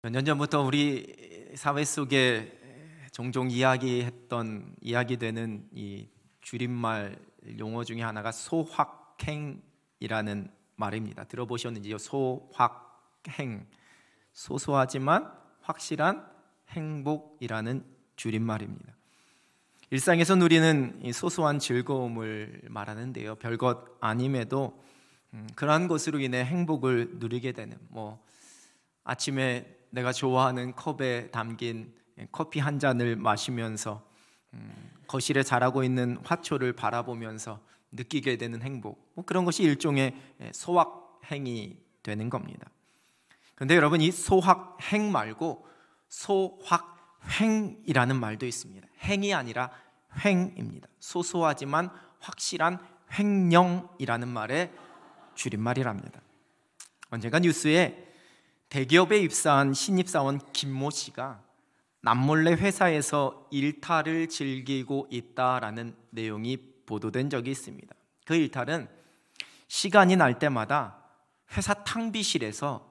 몇 년 전부터 우리 사회 속에 종종 이야기되는 이 줄임말 용어 중에 하나가 소확행이라는 말입니다. 들어보셨는지요? 소확행, 소소하지만 확실한 행복이라는 줄임말입니다. 일상에서 누리는 이 소소한 즐거움을 말하는데요, 별것 아님에도 그러한 것으로 인해 행복을 누리게 되는, 아침에 내가 좋아하는 컵에 담긴 커피 한 잔을 마시면서 거실에 자라고 있는 화초를 바라보면서 느끼게 되는 행복, 그런 것이 일종의 소확행이 되는 겁니다. 그런데 여러분, 이 소확행 말고 소확횡이라는 말도 있습니다. 행이 아니라 횡입니다. 소소하지만 확실한 횡령이라는 말의 줄임말이랍니다. 언젠가 뉴스에 대기업에 입사한 신입사원 김모 씨가 남몰래 회사에서 일탈을 즐기고 있다라는 내용이 보도된 적이 있습니다. 그 일탈은 시간이 날 때마다 회사 탕비실에서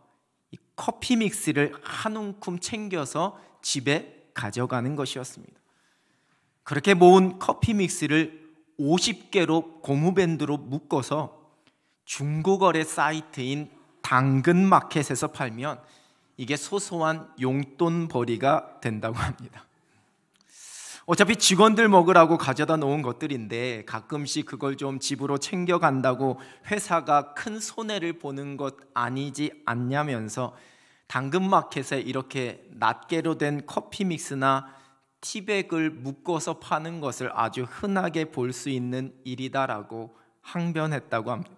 이 커피 믹스를 한 움큼 챙겨서 집에 가져가는 것이었습니다. 그렇게 모은 커피 믹스를 50개로 고무밴드로 묶어서 중고거래 사이트인 당근마켓에서 팔면 이게 소소한 용돈벌이가 된다고 합니다. 어차피 직원들 먹으라고 가져다 놓은 것들인데 가끔씩 그걸 좀 집으로 챙겨간다고 회사가 큰 손해를 보는 것 아니지 않냐면서 당근마켓에 이렇게 낱개로 된 커피 믹스나 티백을 묶어서 파는 것을 아주 흔하게 볼 수 있는 일이다라고 항변했다고 합니다.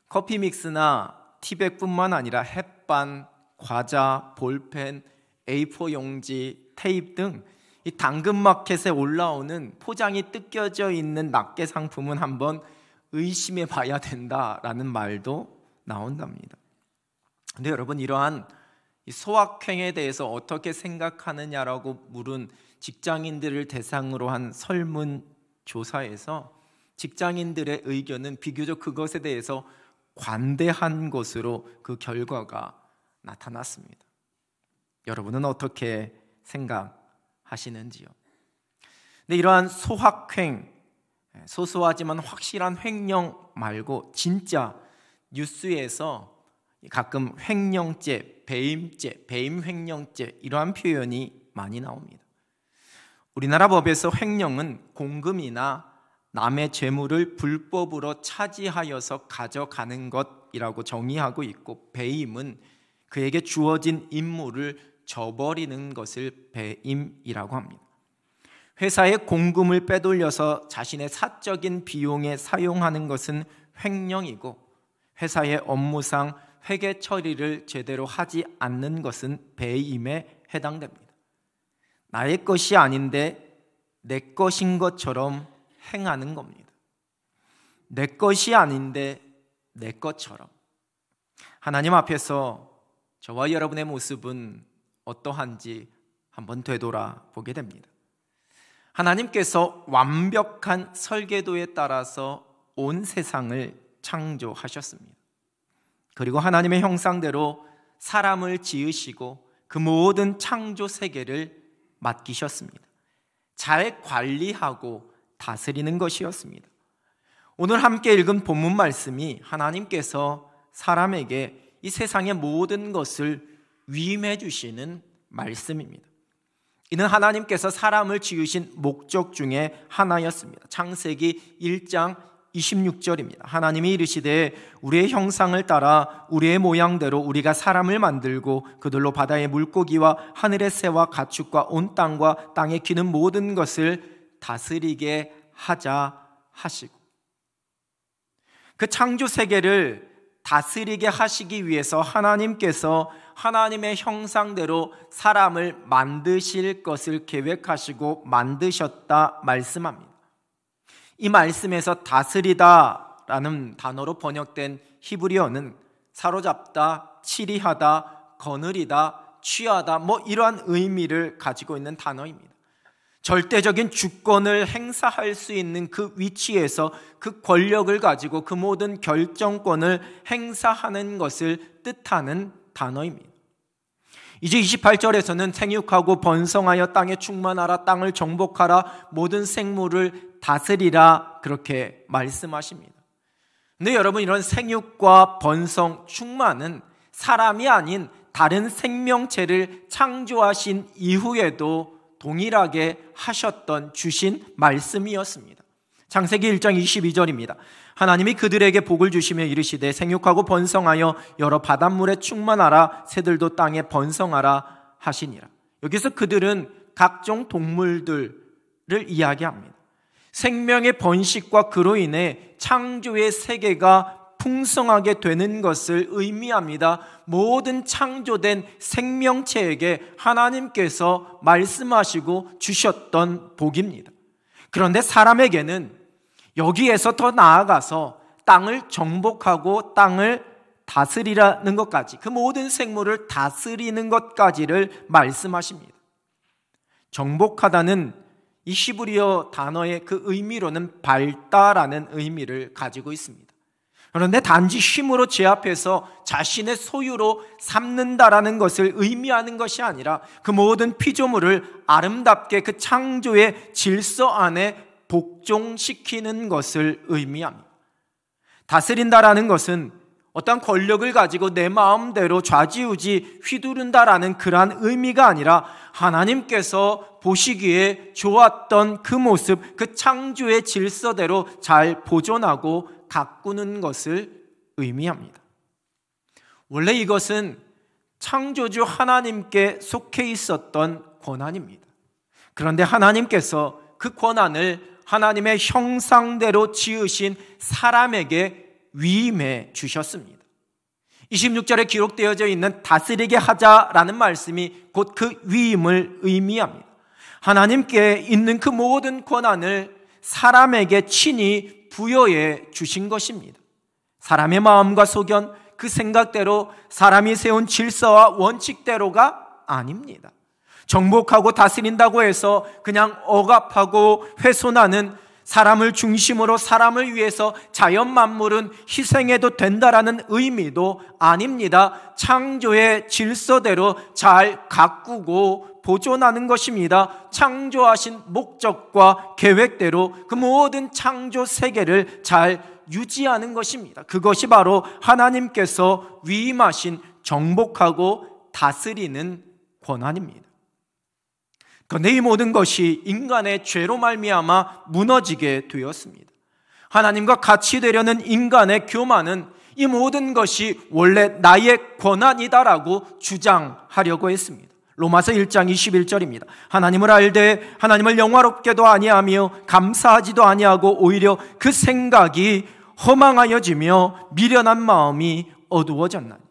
커피 믹스나 티백뿐만 아니라 햇반, 과자, 볼펜, A4 용지, 테이프 등 이 당근마켓에 올라오는 포장이 뜯겨져 있는 낱개 상품은 한번 의심해 봐야 된다라는 말도 나온답니다. 그런데 여러분, 이러한 이 소확행에 대해서 어떻게 생각하느냐라고 물은 직장인들을 대상으로 한 설문조사에서 직장인들의 의견은 비교적 그것에 대해서 관대한 것으로 그 결과가 나타났습니다. 여러분은 어떻게 생각하시는지요? 근데 이러한 소확행, 소소하지만 확실한 횡령 말고 진짜 뉴스에서 가끔 횡령죄, 배임죄, 배임횡령죄 이러한 표현이 많이 나옵니다. 우리나라 법에서 횡령은 공금이나 남의 재물을 불법으로 차지하여서 가져가는 것이라고 정의하고 있고, 배임은 그에게 주어진 임무를 저버리는 것을 배임이라고 합니다. 회사의 공금을 빼돌려서 자신의 사적인 비용에 사용하는 것은 횡령이고, 회사의 업무상 회계 처리를 제대로 하지 않는 것은 배임에 해당됩니다. 나의 것이 아닌데 내 것인 것처럼 행하는 겁니다. 내 것이 아닌데 내 것처럼. 하나님 앞에서 저와 여러분의 모습은 어떠한지 한번 되돌아보게 됩니다. 하나님께서 완벽한 설계도에 따라서 온 세상을 창조하셨습니다. 그리고 하나님의 형상대로 사람을 지으시고 그 모든 창조 세계를 맡기셨습니다. 잘 관리하고 다스리는 것이었습니다. 오늘 함께 읽은 본문 말씀이 하나님께서 사람에게 이 세상의 모든 것을 위임해 주시는 말씀입니다. 이는 하나님께서 사람을 지으신 목적 중에 하나였습니다. 창세기 1장 26절입니다. 하나님이 이르시되 우리의 형상을 따라 우리의 모양대로 우리가 사람을 만들고 그들로 바다의 물고기와 하늘의 새와 가축과 온 땅과 땅에 기는 모든 것을 다스리게 하자 하시고, 그 창조 세계를 다스리게 하시기 위해서 하나님께서 하나님의 형상대로 사람을 만드실 것을 계획하시고 만드셨다 말씀합니다. 이 말씀에서 다스리다라는 단어로 번역된 히브리어는 사로잡다, 치리하다, 거느리다, 취하다 이러한 의미를 가지고 있는 단어입니다. 절대적인 주권을 행사할 수 있는 그 위치에서 그 권력을 가지고 그 모든 결정권을 행사하는 것을 뜻하는 단어입니다. 이제 28절에서는 생육하고 번성하여 땅에 충만하라, 땅을 정복하라, 모든 생물을 다스리라 그렇게 말씀하십니다. 근데 여러분, 이런 생육과 번성, 충만은 사람이 아닌 다른 생명체를 창조하신 이후에도 동일하게 하셨던 주신 말씀이었습니다. 창세기 1장 22절입니다. 하나님이 그들에게 복을 주시며 이르시되 생육하고 번성하여 여러 바닷물에 충만하라, 새들도 땅에 번성하라 하시니라. 여기서 그들은 각종 동물들을 이야기합니다. 생명의 번식과 그로 인해 창조의 세계가 풍성하게 되는 것을 의미합니다. 모든 창조된 생명체에게 하나님께서 말씀하시고 주셨던 복입니다. 그런데 사람에게는 여기에서 더 나아가서 땅을 정복하고 땅을 다스리라는 것까지, 그 모든 생물을 다스리는 것까지를 말씀하십니다. 정복하다는 이 히브리어 단어의 그 의미로는 밟다라는 의미를 가지고 있습니다. 그런데 단지 힘으로 제압해서 자신의 소유로 삼는다라는 것을 의미하는 것이 아니라 그 모든 피조물을 아름답게 그 창조의 질서 안에 복종시키는 것을 의미합니다. 다스린다라는 것은 어떤 권력을 가지고 내 마음대로 좌지우지 휘두른다라는 그러한 의미가 아니라 하나님께서 보시기에 좋았던 그 모습, 그 창조의 질서대로 잘 보존하고 가꾸는 것을 의미합니다. 원래 이것은 창조주 하나님께 속해 있었던 권한입니다. 그런데 하나님께서 그 권한을 하나님의 형상대로 지으신 사람에게 위임해 주셨습니다. 26절에 기록되어져 있는 다스리게 하자라는 말씀이 곧 그 위임을 의미합니다. 하나님께 있는 그 모든 권한을 사람에게 친히 부여해 주신 것입니다. 사람의 마음과 소견, 그 생각대로 사람이 세운 질서와 원칙대로가 아닙니다. 정복하고 다스린다고 해서 그냥 억압하고 훼손하는, 사람을 중심으로 사람을 위해서 자연 만물은 희생해도 된다라는 의미도 아닙니다. 창조의 질서대로 잘 가꾸고 보존하는 것입니다. 창조하신 목적과 계획대로 그 모든 창조 세계를 잘 유지하는 것입니다. 그것이 바로 하나님께서 위임하신 정복하고 다스리는 권한입니다. 그런데 이 모든 것이 인간의 죄로 말미암아 무너지게 되었습니다. 하나님과 같이 되려는 인간의 교만은 이 모든 것이 원래 나의 권한이다라고 주장하려고 했습니다. 로마서 1장 21절입니다. 하나님을 알되 하나님을 영화롭게도 아니하며 감사하지도 아니하고 오히려 그 생각이 허망하여지며 미련한 마음이 어두워졌나니.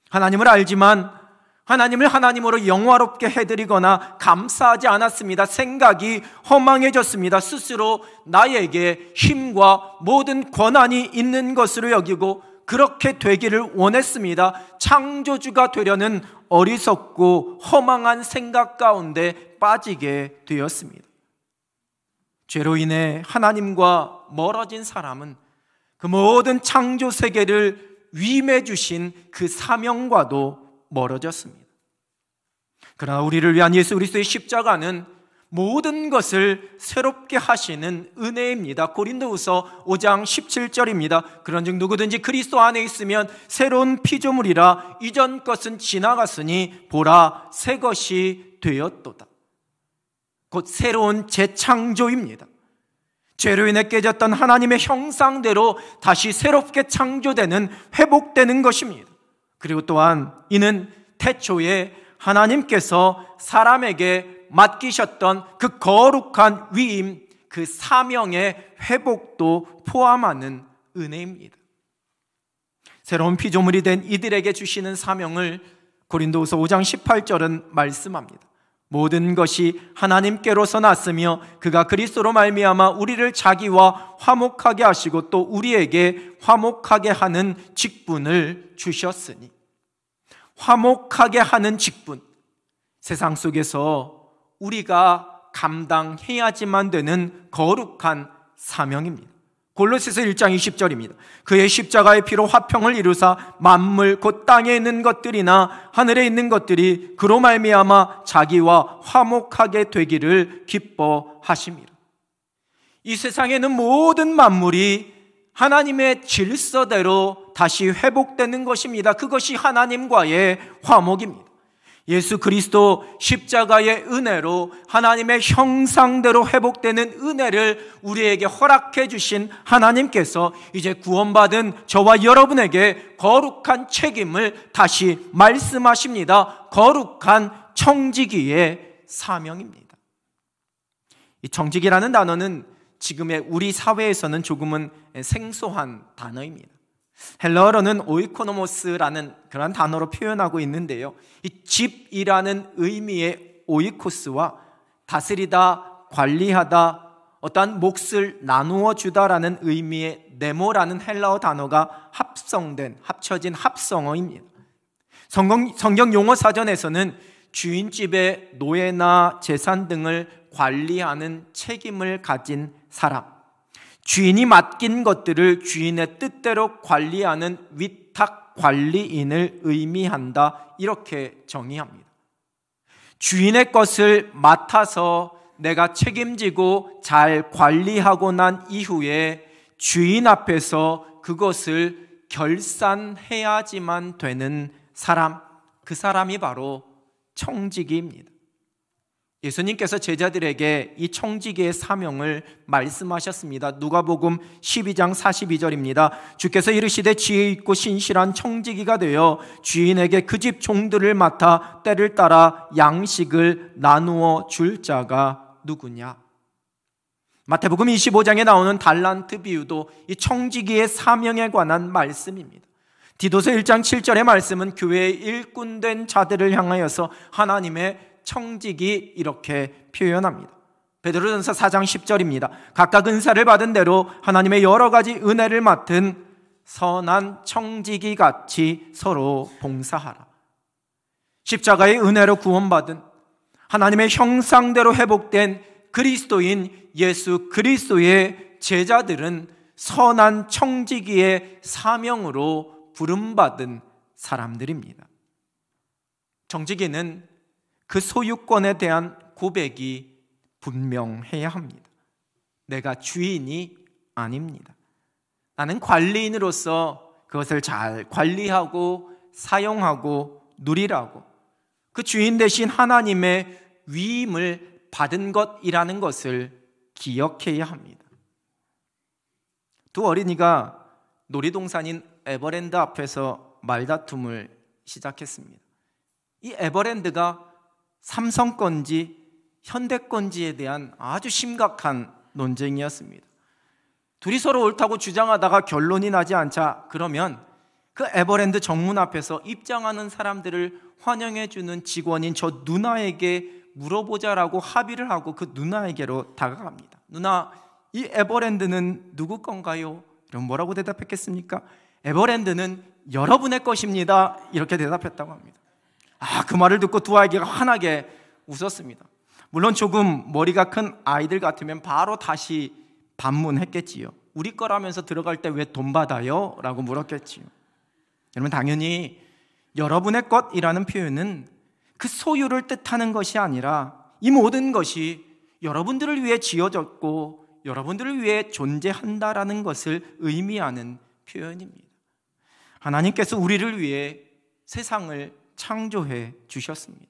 하나님을 알지만 하나님을 하나님으로 영화롭게 해드리거나 감사하지 않았습니다. 생각이 허망해졌습니다. 스스로 나에게 힘과 모든 권한이 있는 것으로 여기고 그렇게 되기를 원했습니다. 창조주가 되려는 어리석고 허망한 생각 가운데 빠지게 되었습니다. 죄로 인해 하나님과 멀어진 사람은 그 모든 창조 세계를 위임해 주신 그 사명과도 멀어졌습니다. 그러나 우리를 위한 예수 그리스도의 십자가는 모든 것을 새롭게 하시는 은혜입니다. 고린도후서 5장 17절입니다. 그런즉 누구든지 그리스도 안에 있으면 새로운 피조물이라, 이전 것은 지나갔으니 보라 새 것이 되었도다. 곧 새로운 재창조입니다. 죄로 인해 깨졌던 하나님의 형상대로 다시 새롭게 창조되는, 회복되는 것입니다. 그리고 또한 이는 태초에 하나님께서 사람에게 맡기셨던 그 거룩한 위임, 그 사명의 회복도 포함하는 은혜입니다. 새로운 피조물이 된 이들에게 주시는 사명을 고린도후서 5장 18절은 말씀합니다. 모든 것이 하나님께로서 났으며 그가 그리스도로 말미암아 우리를 자기와 화목하게 하시고 또 우리에게 화목하게 하는 직분을 주셨으니. 화목하게 하는 직분, 세상 속에서 우리가 감당해야지만 되는 거룩한 사명입니다. 골로새서 1장 20절입니다. 그의 십자가의 피로 화평을 이루사 만물 곧 땅에 있는 것들이나 하늘에 있는 것들이 그로 말미암아 자기와 화목하게 되기를 기뻐하심이라. 이 세상에는 모든 만물이 하나님의 질서대로 다시 회복되는 것입니다. 그것이 하나님과의 화목입니다. 예수 그리스도 십자가의 은혜로 하나님의 형상대로 회복되는 은혜를 우리에게 허락해 주신 하나님께서 이제 구원받은 저와 여러분에게 거룩한 책임을 다시 말씀하십니다. 거룩한 청지기의 사명입니다. 이 청지기라는 단어는 지금의 우리 사회에서는 조금은 생소한 단어입니다. 헬라어로는 오이코노모스라는 그런 단어로 표현하고 있는데요, 이 집이라는 의미의 오이코스와 다스리다, 관리하다, 어떠한 몫을 나누어 주다라는 의미의 네모라는 헬라어 단어가 합쳐진 합성어입니다. 성경 용어 사전에서는 주인집의 노예나 재산 등을 관리하는 책임을 가진 사람, 주인이 맡긴 것들을 주인의 뜻대로 관리하는 위탁 관리인을 의미한다, 이렇게 정의합니다. 주인의 것을 맡아서 내가 책임지고 잘 관리하고 난 이후에 주인 앞에서 그것을 결산해야지만 되는 사람, 그 사람이 바로 청지기입니다. 예수님께서 제자들에게 이 청지기의 사명을 말씀하셨습니다. 누가복음 12장 42절입니다. 주께서 이르시되 지혜 있고 신실한 청지기가 되어 주인에게 그 집 종들을 맡아 때를 따라 양식을 나누어 줄 자가 누구냐? 마태복음 25장에 나오는 달란트 비유도 이 청지기의 사명에 관한 말씀입니다. 디도서 1장 7절의 말씀은 교회의 일꾼된 자들을 향하여서 하나님의 청지기 이렇게 표현합니다. 베드로전서 4장 10절입니다. 각각 은사를 받은 대로 하나님의 여러 가지 은혜를 맡은 선한 청지기 같이 서로 봉사하라. 십자가의 은혜로 구원받은 하나님의 형상대로 회복된 그리스도인 예수 그리스도의 제자들은 선한 청지기의 사명으로 부름받은 사람들입니다. 청지기는 그 소유권에 대한 고백이 분명해야 합니다. 내가 주인이 아닙니다. 나는 관리인으로서 그것을 잘 관리하고 사용하고 누리라고, 그 주인 대신 하나님의 위임을 받은 것이라는 것을 기억해야 합니다. 두 어린이가 놀이동산인 에버랜드 앞에서 말다툼을 시작했습니다. 이 에버랜드가 삼성 건지 현대 건지에 대한 아주 심각한 논쟁이었습니다. 둘이 서로 옳다고 주장하다가 결론이 나지 않자, 그러면 그 에버랜드 정문 앞에서 입장하는 사람들을 환영해주는 직원인 저 누나에게 물어보자라고 합의를 하고 그 누나에게로 다가갑니다. 누나, 이 에버랜드는 누구 건가요? 그럼 뭐라고 대답했겠습니까? 에버랜드는 여러분의 것입니다, 이렇게 대답했다고 합니다. 그 말을 듣고 두 아이가 환하게 웃었습니다. 물론 조금 머리가 큰 아이들 같으면 바로 다시 반문했겠지요. 우리 거라면서 들어갈 때 왜 돈 받아요? 라고 물었겠지요. 여러분, 당연히 여러분의 것이라는 표현은 그 소유를 뜻하는 것이 아니라 이 모든 것이 여러분들을 위해 지어졌고 여러분들을 위해 존재한다라는 것을 의미하는 표현입니다. 하나님께서 우리를 위해 세상을 창조해 주셨습니다.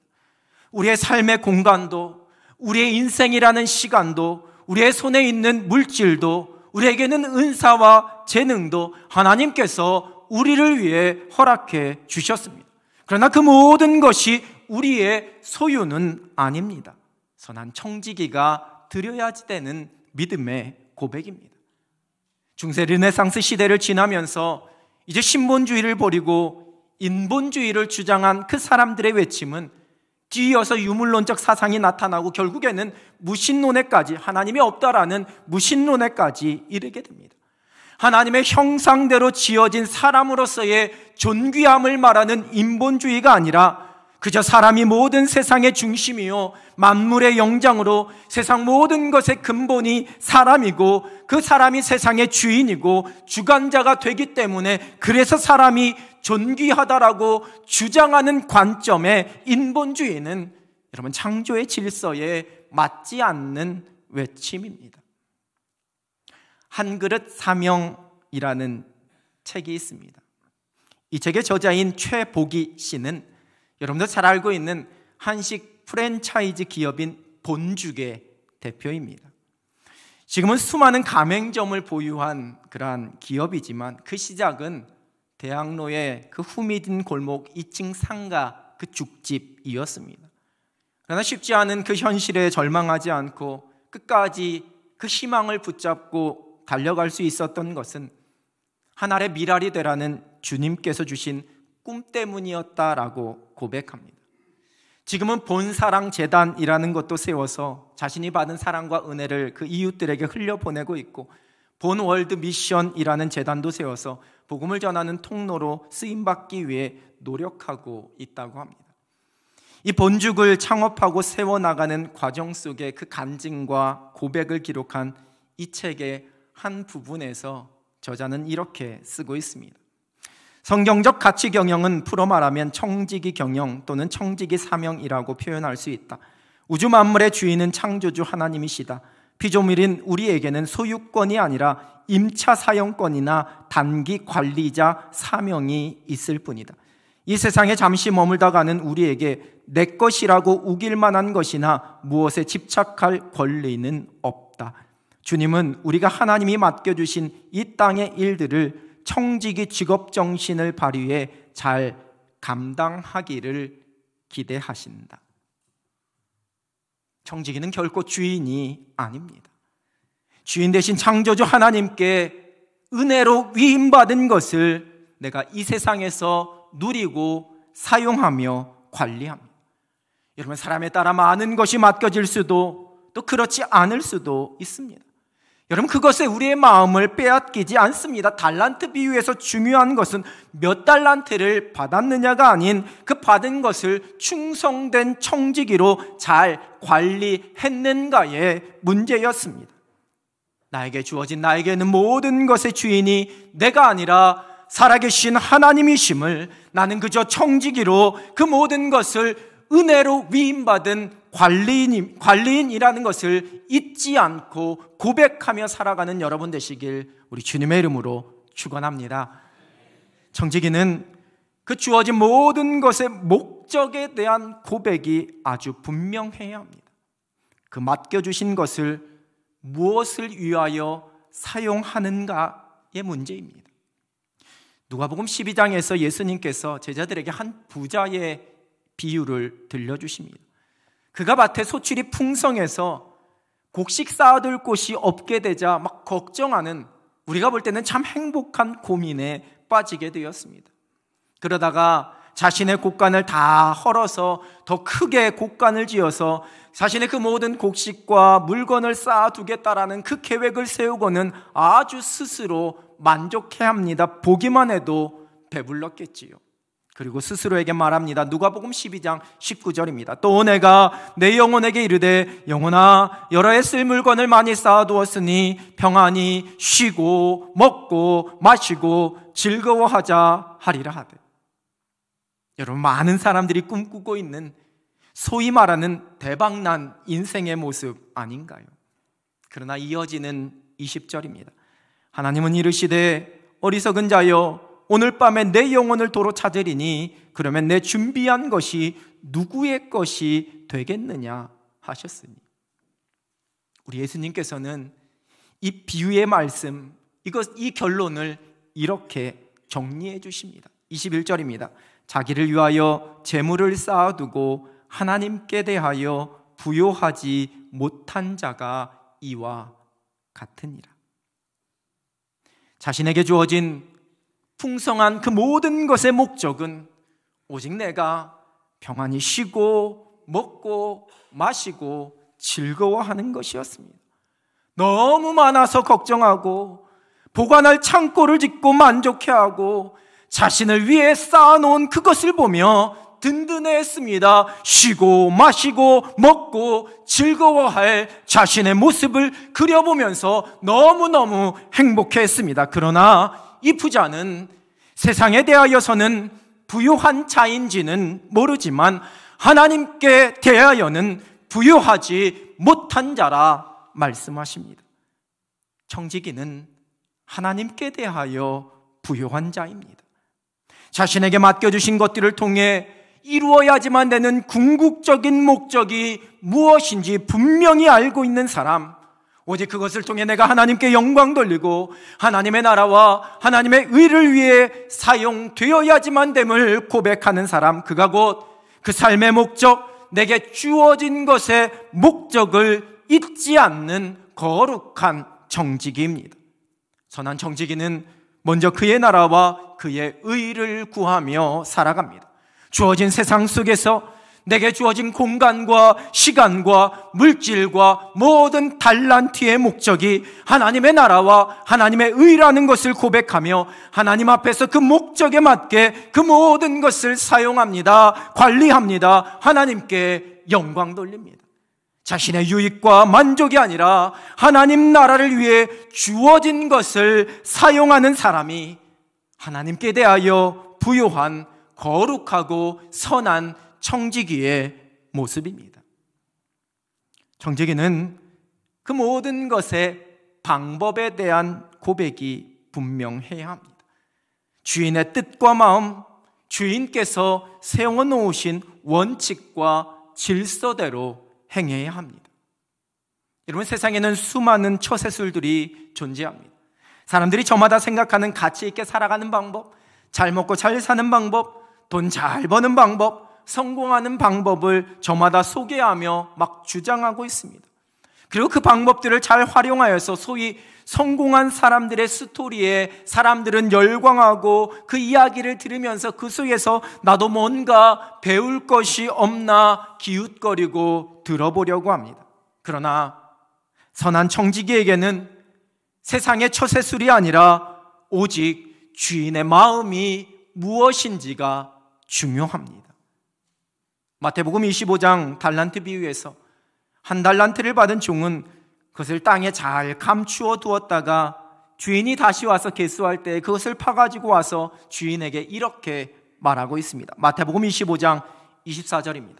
우리의 삶의 공간도, 우리의 인생이라는 시간도, 우리의 손에 있는 물질도, 우리에게는 은사와 재능도 하나님께서 우리를 위해 허락해 주셨습니다. 그러나 그 모든 것이 우리의 소유는 아닙니다. 선한 청지기가 드려야지 되는 믿음의 고백입니다. 중세 르네상스 시대를 지나면서 이제 신본주의를 버리고 인본주의를 주장한 그 사람들의 외침은 뒤이어서 유물론적 사상이 나타나고 결국에는 무신론에까지, 하나님이 없다라는 무신론에까지 이르게 됩니다. 하나님의 형상대로 지어진 사람으로서의 존귀함을 말하는 인본주의가 아니라 그저 사람이 모든 세상의 중심이요 만물의 영장으로 세상 모든 것의 근본이 사람이고 그 사람이 세상의 주인이고 주관자가 되기 때문에 그래서 사람이 존귀하다라고 주장하는 관점의 인본주의는 여러분 창조의 질서에 맞지 않는 외침입니다. 한 그릇 사명이라는 책이 있습니다. 이 책의 저자인 최복희 씨는 여러분도 잘 알고 있는 한식 프랜차이즈 기업인 본죽의 대표입니다. 지금은 수많은 가맹점을 보유한 그러한 기업이지만 그 시작은 대학로의 그 후미진 골목 2층 상가 그 죽집이었습니다. 그러나 쉽지 않은 그 현실에 절망하지 않고 끝까지 그 희망을 붙잡고 달려갈 수 있었던 것은 하늘의 미랄이 되라는 주님께서 주신 꿈 때문이었다라고 고백합니다. 지금은 본사랑재단이라는 것도 세워서 자신이 받은 사랑과 은혜를 그 이웃들에게 흘려보내고 있고 본월드 미션이라는 재단도 세워서 복음을 전하는 통로로 쓰임받기 위해 노력하고 있다고 합니다. 이 본죽을 창업하고 세워나가는 과정 속에 그 간증과 고백을 기록한 이 책의 한 부분에서 저자는 이렇게 쓰고 있습니다. 성경적 가치 경영은 풀어 말하면 청지기 경영 또는 청지기 사명이라고 표현할 수 있다. 우주 만물의 주인은 창조주 하나님이시다. 피조물인 우리에게는 소유권이 아니라 임차 사용권이나 단기 관리자 사명이 있을 뿐이다. 이 세상에 잠시 머물다 가는 우리에게 내 것이라고 우길 만한 것이나 무엇에 집착할 권리는 없다. 주님은 우리가 하나님이 맡겨주신 이 땅의 일들을 청지기 직업정신을 발휘해 잘 감당하기를 기대하신다. 청지기는 결코 주인이 아닙니다. 주인 대신 창조주 하나님께 은혜로 위임받은 것을 내가 이 세상에서 누리고 사용하며 관리합니다. 여러분, 사람에 따라 많은 것이 맡겨질 수도 또 그렇지 않을 수도 있습니다. 여러분, 그것에 우리의 마음을 빼앗기지 않습니다. 달란트 비유에서 중요한 것은 몇 달란트를 받았느냐가 아닌 그 받은 것을 충성된 청지기로 잘 관리했는가의 문제였습니다. 나에게 주어진 나에게는 모든 것의 주인이 내가 아니라 살아계신 하나님이심을 나는 그저 청지기로 그 모든 것을 은혜로 위임받은 관리인이라는 것을 잊지 않고 고백하며 살아가는 여러분 되시길 우리 주님의 이름으로 축원합니다. 청지기는 그 주어진 모든 것의 목적에 대한 고백이 아주 분명해야 합니다. 그 맡겨주신 것을 무엇을 위하여 사용하는가의 문제입니다. 누가복음 12장에서 예수님께서 제자들에게 한 부자의 비유를 들려주십니다. 그가 밭에 소출이 풍성해서 곡식 쌓아둘 곳이 없게 되자 막 걱정하는, 우리가 볼 때는 참 행복한 고민에 빠지게 되었습니다. 그러다가 자신의 곡간을 다 헐어서 더 크게 곡간을 지어서 자신의 그 모든 곡식과 물건을 쌓아두겠다라는 그 계획을 세우고는 아주 스스로 만족해야 합니다. 보기만 해도 배불렀겠지요. 그리고 스스로에게 말합니다. 누가복음 12장 19절입니다. 또 내가 내 영혼에게 이르되 영혼아 여러 해 쓸 물건을 많이 쌓아두었으니 평안히 쉬고 먹고 마시고 즐거워하자 하리라 하되. 여러분, 많은 사람들이 꿈꾸고 있는 소위 말하는 대박난 인생의 모습 아닌가요? 그러나 이어지는 20절입니다. 하나님은 이르시되 어리석은 자여 오늘 밤에 내 영혼을 도로 찾으리니 그러면 내 준비한 것이 누구의 것이 되겠느냐 하셨으니. 우리 예수님께서는 이 비유의 말씀, 이 결론을 이렇게 정리해 주십니다. 21절입니다. 자기를 위하여 재물을 쌓아두고 하나님께 대하여 부요하지 못한 자가 이와 같으니라. 자신에게 주어진 풍성한 그 모든 것의 목적은 오직 내가 평안히 쉬고 먹고 마시고 즐거워하는 것이었습니다. 너무 많아서 걱정하고 보관할 창고를 짓고 만족해하고 자신을 위해 쌓아놓은 그것을 보며 든든했습니다. 쉬고 마시고 먹고 즐거워할 자신의 모습을 그려보면서 너무너무 행복했습니다. 그러나 이 부자는 세상에 대하여서는 부유한 자인지는 모르지만 하나님께 대하여는 부유하지 못한 자라 말씀하십니다. 청지기는 하나님께 대하여 부유한 자입니다. 자신에게 맡겨주신 것들을 통해 이루어야지만 되는 궁극적인 목적이 무엇인지 분명히 알고 있는 사람, 오직 그것을 통해 내가 하나님께 영광 돌리고 하나님의 나라와 하나님의 의를 위해 사용되어야지만 됨을 고백하는 사람, 그가 곧 그 삶의 목적, 내게 주어진 것의 목적을 잊지 않는 거룩한 정직이입니다. 선한 정직이는 먼저 그의 나라와 그의 의를 구하며 살아갑니다. 주어진 세상 속에서 내게 주어진 공간과 시간과 물질과 모든 달란트의 목적이 하나님의 나라와 하나님의 의라는 것을 고백하며 하나님 앞에서 그 목적에 맞게 그 모든 것을 사용합니다. 관리합니다. 하나님께 영광 돌립니다. 자신의 유익과 만족이 아니라 하나님 나라를 위해 주어진 것을 사용하는 사람이 하나님께 대하여 부요한 거룩하고 선한 청지기의 모습입니다. 청지기는 그 모든 것의 방법에 대한 고백이 분명해야 합니다. 주인의 뜻과 마음, 주인께서 세워놓으신 원칙과 질서대로 행해야 합니다. 여러분, 세상에는 수많은 처세술들이 존재합니다. 사람들이 저마다 생각하는 가치 있게 살아가는 방법, 잘 먹고 잘 사는 방법, 돈 잘 버는 방법, 성공하는 방법을 저마다 소개하며 막 주장하고 있습니다. 그리고 그 방법들을 잘 활용하여서 소위 성공한 사람들의 스토리에 사람들은 열광하고 그 이야기를 들으면서 그 속에서 나도 뭔가 배울 것이 없나 기웃거리고 들어보려고 합니다. 그러나 선한 청지기에게는 세상의 처세술이 아니라 오직 주인의 마음이 무엇인지가 중요합니다. 마태복음 25장 달란트 비유에서 한 달란트를 받은 종은 그것을 땅에 잘 감추어 두었다가 주인이 다시 와서 계수할 때 그것을 파가지고 와서 주인에게 이렇게 말하고 있습니다. 마태복음 25장 24절입니다.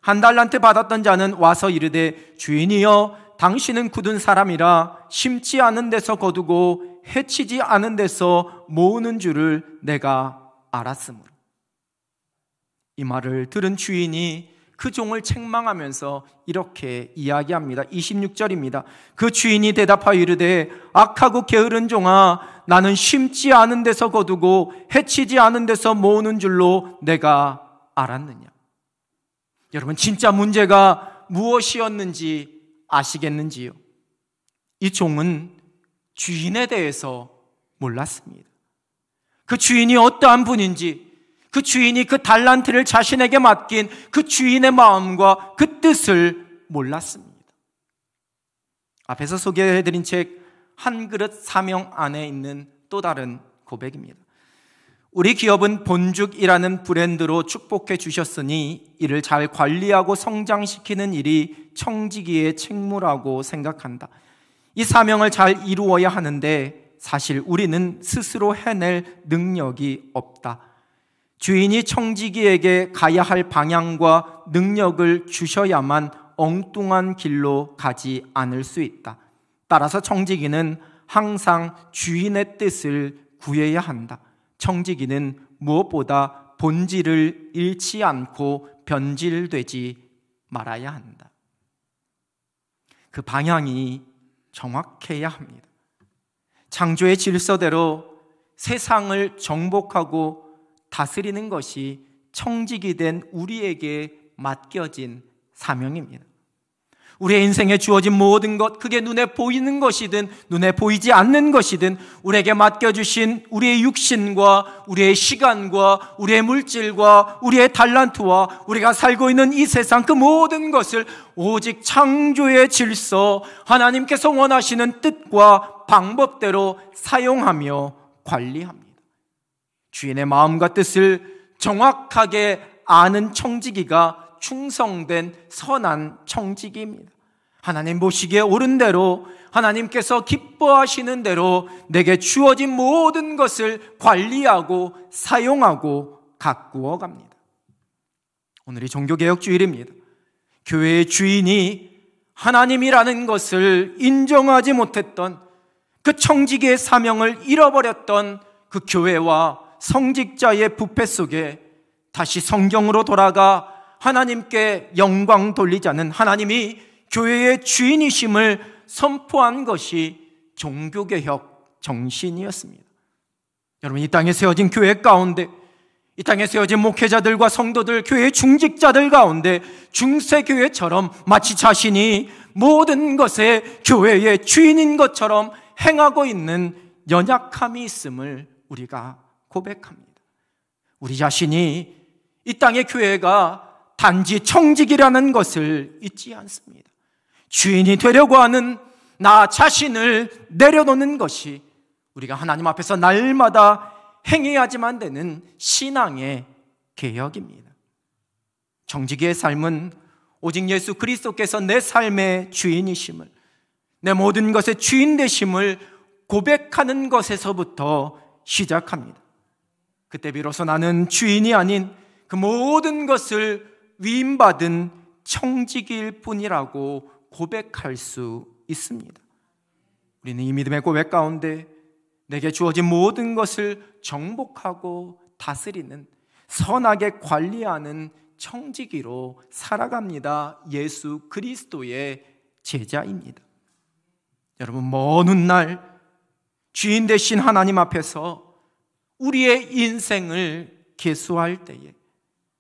한 달란트 받았던 자는 와서 이르되 주인이여 당신은 굳은 사람이라 심지 않은 데서 거두고 해치지 않은 데서 모으는 줄을 내가 알았으므로. 이 말을 들은 주인이 그 종을 책망하면서 이렇게 이야기합니다. 26절입니다. 그 주인이 대답하여 이르되 악하고 게으른 종아, 나는 심지 않은 데서 거두고 해치지 않은 데서 모으는 줄로 내가 알았느냐. 여러분, 진짜 문제가 무엇이었는지 아시겠는지요? 이 종은 주인에 대해서 몰랐습니다. 그 주인이 어떠한 분인지, 그 주인이 그 달란트를 자신에게 맡긴 그 주인의 마음과 그 뜻을 몰랐습니다. 앞에서 소개해드린 책 한 그릇 사명 안에 있는 또 다른 고백입니다. 우리 기업은 본죽이라는 브랜드로 축복해 주셨으니 이를 잘 관리하고 성장시키는 일이 청지기의 책무라고 생각한다. 이 사명을 잘 이루어야 하는데 사실 우리는 스스로 해낼 능력이 없다. 주인이 청지기에게 가야 할 방향과 능력을 주셔야만 엉뚱한 길로 가지 않을 수 있다. 따라서 청지기는 항상 주인의 뜻을 구해야 한다. 청지기는 무엇보다 본질을 잃지 않고 변질되지 말아야 한다. 그 방향이 정확해야 합니다. 창조의 질서대로 세상을 정복하고 다스리는 것이 청지기 된 우리에게 맡겨진 사명입니다. 우리의 인생에 주어진 모든 것, 그게 눈에 보이는 것이든 눈에 보이지 않는 것이든 우리에게 맡겨주신 우리의 육신과 우리의 시간과 우리의 물질과 우리의 달란트와 우리가 살고 있는 이 세상, 그 모든 것을 오직 창조의 질서, 하나님께서 원하시는 뜻과 방법대로 사용하며 관리합니다. 주인의 마음과 뜻을 정확하게 아는 청지기가 충성된 선한 청지기입니다. 하나님 보시기에 옳은 대로, 하나님께서 기뻐하시는 대로 내게 주어진 모든 것을 관리하고 사용하고 가꾸어 갑니다. 오늘이 종교개혁 주일입니다. 교회의 주인이 하나님이라는 것을 인정하지 못했던, 그 청지기의 사명을 잃어버렸던 그 교회와 성직자의 부패 속에 다시 성경으로 돌아가 하나님께 영광 돌리자는, 하나님이 교회의 주인이심을 선포한 것이 종교개혁 정신이었습니다. 여러분, 이 땅에 세워진 교회 가운데, 이 땅에 세워진 목회자들과 성도들, 교회의 중직자들 가운데 중세교회처럼 마치 자신이 모든 것에 교회의 주인인 것처럼 행하고 있는 연약함이 있음을 우리가 고백합니다. 우리 자신이 이 땅의 교회가 단지 청직이라는 것을 잊지 않습니다. 주인이 되려고 하는 나 자신을 내려놓는 것이 우리가 하나님 앞에서 날마다 행해야지만 되는 신앙의 개혁입니다. 청지기의 삶은 오직 예수 그리스도께서 내 삶의 주인이심을, 내 모든 것의 주인 되심을 고백하는 것에서부터 시작합니다. 그때 비로소 나는 주인이 아닌 그 모든 것을 위임받은 청지기일 뿐이라고 고백할 수 있습니다. 우리는 이 믿음의 고백 가운데 내게 주어진 모든 것을 정복하고 다스리는, 선하게 관리하는 청지기로 살아갑니다. 예수 그리스도의 제자입니다. 여러분, 먼 훗날 주인 되신 하나님 앞에서 우리의 인생을 계수할 때에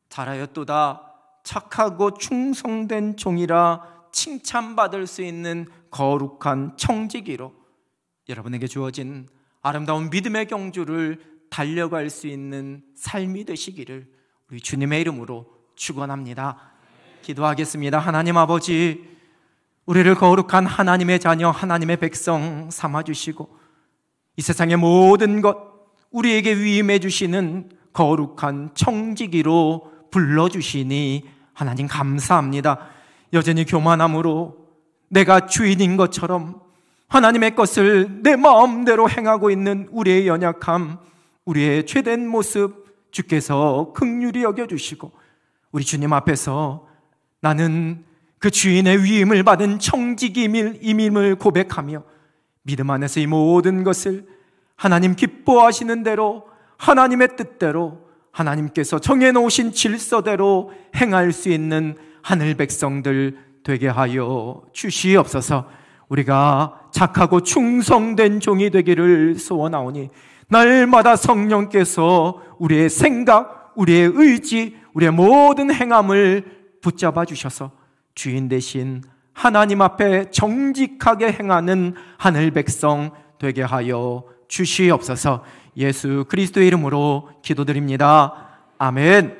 잘하였도다 착하고 충성된 종이라 칭찬받을 수 있는 거룩한 청지기로 여러분에게 주어진 아름다운 믿음의 경주를 달려갈 수 있는 삶이 되시기를 우리 주님의 이름으로 축원합니다. 기도하겠습니다. 하나님 아버지, 우리를 거룩한 하나님의 자녀, 하나님의 백성 삼아주시고 이 세상의 모든 것 우리에게 위임해 주시는 거룩한 청지기로 불러주시니 하나님 감사합니다. 여전히 교만함으로 내가 주인인 것처럼 하나님의 것을 내 마음대로 행하고 있는 우리의 연약함, 우리의 죄된 모습 주께서 긍휼히 여겨주시고 우리 주님 앞에서 나는 그 주인의 위임을 받은 청지기임을 고백하며 믿음 안에서 이 모든 것을 하나님 기뻐하시는 대로, 하나님의 뜻대로, 하나님께서 정해놓으신 질서대로 행할 수 있는 하늘 백성들 되게 하여 주시옵소서. 우리가 착하고 충성된 종이 되기를 소원하오니 날마다 성령께서 우리의 생각, 우리의 의지, 우리의 모든 행함을 붙잡아 주셔서 주인 되신 하나님 앞에 정직하게 행하는 하늘 백성 되게 하여 주시옵소서. 예수 그리스도의 이름으로 기도드립니다. 아멘.